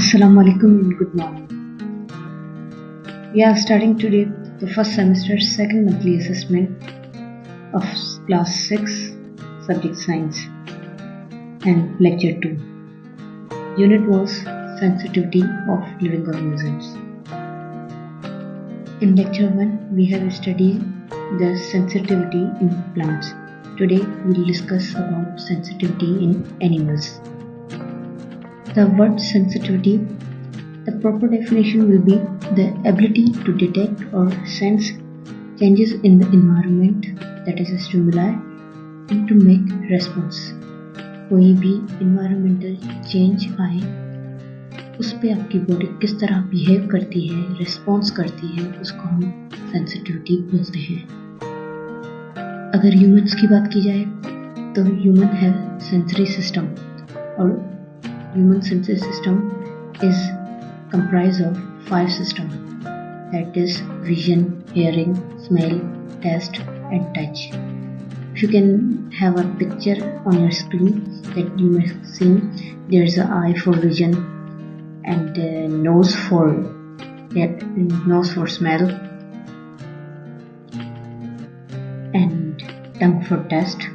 Assalamu alaikum and good morning. We are starting today the first semester second monthly assessment of class 6 subject science and lecture 2. Unit was sensitivity of living organisms. In lecture 1 we have studied the sensitivity in plants. Today we will discuss about sensitivity in animals. The word sensitivity, the proper definition will be the ability to detect or sense changes in the environment, that is a stimuli, and to make response. कोई भी environmental change आए उस पे आपकी body किस तरह behave करती है, रिस्पॉन्स करती है, उसको हम सेंसिटिविटी बोलते हैं. अगर ह्यूमंस की बात की जाए तो ह्यूमन हैव सेंसरी सिस्टम और human sensory system is comprised of 5 systems, that is vision, hearing, smell, taste and touch. If you can have a picture on your screen that you may see, there is an eye for vision and nose for smell and tongue for taste,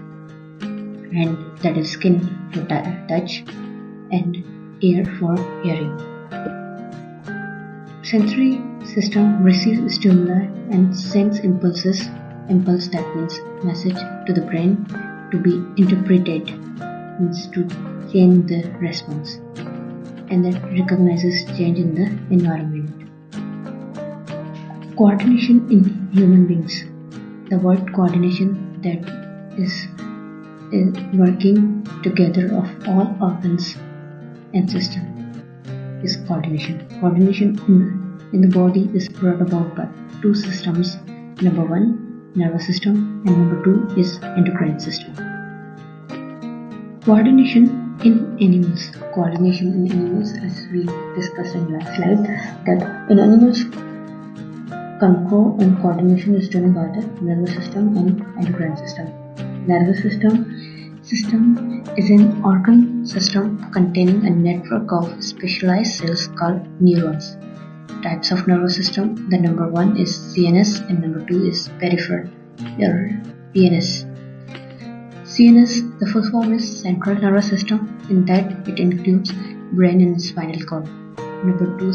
and that is skin for touch and ear for hearing. Sensory system receives stimuli and sends impulses. Impulse, that means message to the brain to be interpreted, means to change the response, and that recognizes change in the environment. Coordination in human beings. The word coordination, that is working together of all organs and system, is coordination. Coordination in the body is brought about by 2 systems. Number 1, nervous system, and number 2 is endocrine system. Coordination in animals. Coordination in animals, as we discussed in last slide, that in animals control and coordination is done by the nervous system and endocrine system. Nervous system is an organ system containing a network of specialized cells called neurons. Types of nervous system, the number 1 is CNS and number 2 is peripheral or PNS. CNS, the full form is central nervous system, in that it includes brain and spinal cord. Number 2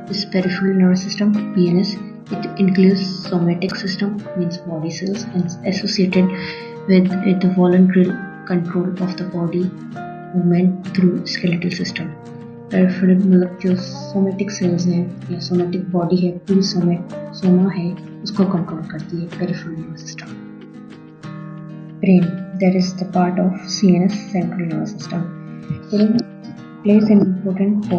is peripheral nervous system, PNS. It includes somatic system, means body cells, and associated with the voluntary control of the body movement through skeletal system. Peripheral मतलब जो somatic cells हैं या somatic body है, पूरी soma है, उसको control करती है peripheral nervous system. Brain, that is the part of CNS, central nervous system. Brain plays an important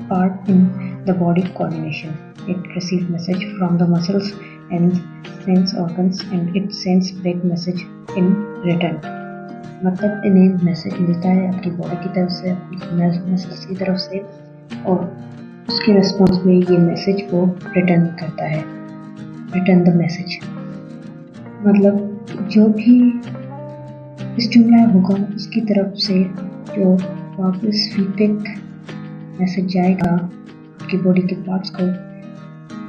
part in the body coordination. It receives message from the muscles and sense organs, and it sends back message in return. मतलब इन्हें message मिलता है आपकी body की तरफ से, अपनी muscles की तरफ से, और उसके रिस्पॉन्स में ये मैसेज को रिटर्न करता है. रिटर्न द मैसेज मतलब जो भी स्टिमुलाई होगा उसकी तरफ से जो वापस फीडबैक मैसेज जाएगा आपकी बॉडी के पार्ट्स को,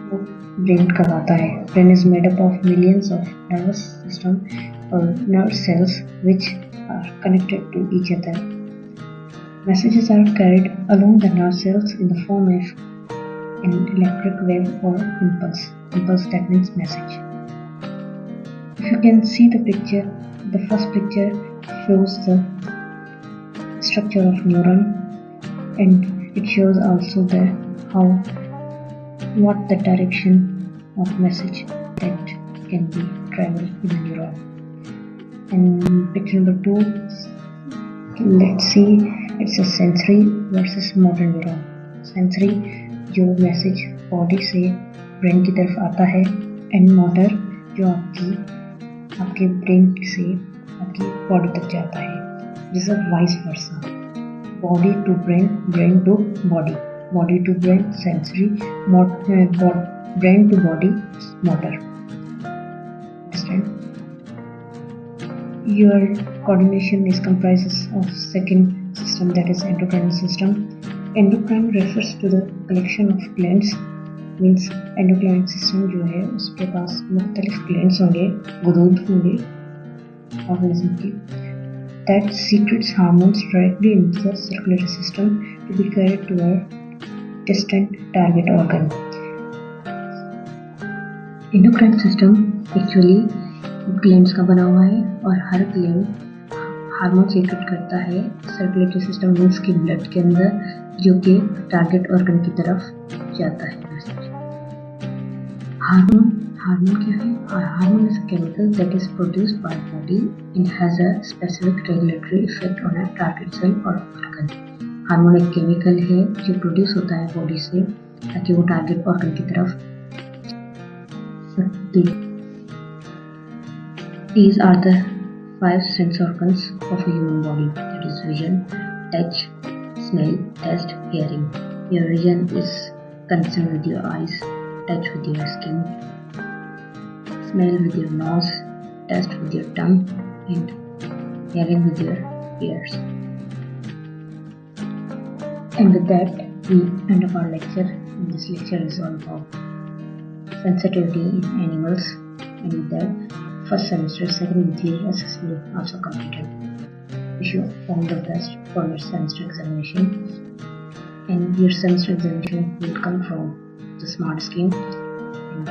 वो ब्रेन करवाता है. Brain is made up of millions of nervous system or nerve cells which are connected to each other. Messages are carried along the nerve cells in the form of an electric wave or impulse. Impulse, that means message. If you can see the picture, the first picture shows the structure of neuron, and it shows also what the direction of message that can be traveled in the neuron. And picture number 2, let's see, it's a sensory versus motor neuron. Sensory जो message body से brain की तरफ आता है, and motor जो आपके brain से आपकी बॉडी तक जाता है. This is vice versa, body to brain, brain to body, body to brain sensory, brain to body motor. Understand? Your coordination is comprised of second system, that is endocrine system, endocrine refers to the collection of glands, means endocrine system जो है उसके पास मुख्तलिफ glands होंगे, गुदूद होंगे organism की, that secretes hormones directly into the circulatory system to be carried to a distant target organ. Endocrine system actually glands का बना हुआ है और हर ग्लैंड हार्मोन सीक्रेट करता है सर्कुलेटरी सिस्टम मीन्स की ब्लड के अंदर, जो कि टारगेट ऑर्गन की तरफ जाता है। हार्मोन क्या है? Hormone is a chemical that is produced by body and has a specific regulatory effect on a target cell और ऑर्गन। हार्मोन एक केमिकल है जो प्रोड्यूस होता है बॉडी से ताकि वो टारगेट ऑर्गन की तरफ सकते। These are the 5 sense organs of a human body, that is vision, touch, smell, taste, hearing. Your vision is concerned with your eyes, touch with your skin, smell with your nose, taste with your tongue, and hearing with your ears. And with that, we end up our lecture. And this lecture is all about sensitivity in animals. And with that, first semester, second and third assessment also completed. Wish you all the best for your semester examination. And your semester examination will come from the smart scheme. And